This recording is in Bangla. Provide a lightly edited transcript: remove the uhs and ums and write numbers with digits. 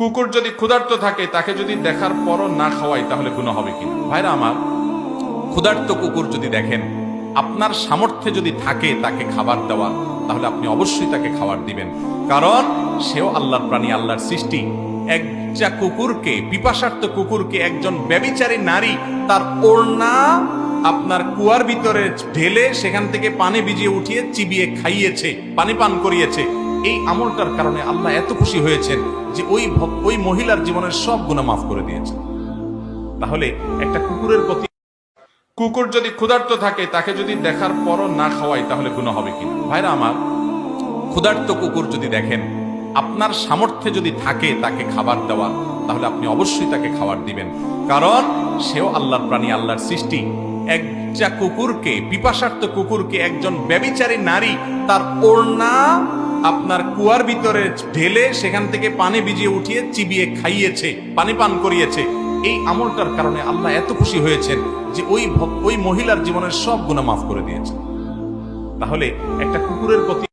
কুকুর যদি ক্ষুধার্ত থাকে তাকে যদি দেখার পরও না খাওয়াই তাহলে গুনাহ হবে কিনা? ভাইরা আমার, ক্ষুধার্ত কুকুর যদি দেখেন, আপনার সামর্থ্যে যদি থাকে তাকে খাবার দেওয়া, তাহলে আপনি অবশ্যই তাকে খাবার দিবেন। কারণ সেও আল্লাহর প্রাণী, আল্লাহর সৃষ্টি। একটা কুকুরকে, পিপাসার্ত কুকুরকে একজন ব্যভিচারী নারী তার ওড়না আপনার কুয়ার ভিতরে ঢেলে সেখান থেকে পানি ভিজিয়ে উঠিয়ে চিবিয়ে খাইয়েছে, পানি পান করিয়েছে। এই আমলটার কারণে আল্লাহ এত খুশি হয়েছেন যে ওই মহিলার জীবনের সব গুনাহ মাফ করে দিয়েছেন। তাহলে একটা কুকুরের প্রতি, কুকুর যদি ক্ষুধার্ত থাকে তাকে যদি দেখার পরও না খাওয়াই তাহলে গুনাহ হবে কিনা? ভাইরা আমার, ক্ষুধার্ত কুকুর যদি দেখেন, আপনার সামর্থ্যে যদি থাকে তাকে খাবার দেওয়া, তাহলে আপনি অবশ্যই তাকে খাবার দিবেন। কারণ সেও আল্লাহর প্রাণী, আল্লাহর সৃষ্টি। একটা কুকুরকে, পিপাসার্ত কুকুরকে একজন ব্যভিচারী নারী তার ওড়না আপনার কুয়ার ভিতরে ঢেলে সেখান থেকে পানি ভিজিয়ে উঠিয়ে চিবিয়ে খাইয়েছে, পানি পান করিয়েছে। এই আমলটার কারণে আল্লাহ এত খুশি হয়েছেন যে ওই মহিলার জীবনের সব গুনাহ মাফ করে দিয়েছে। তাহলে একটা কুকুরের প্রতি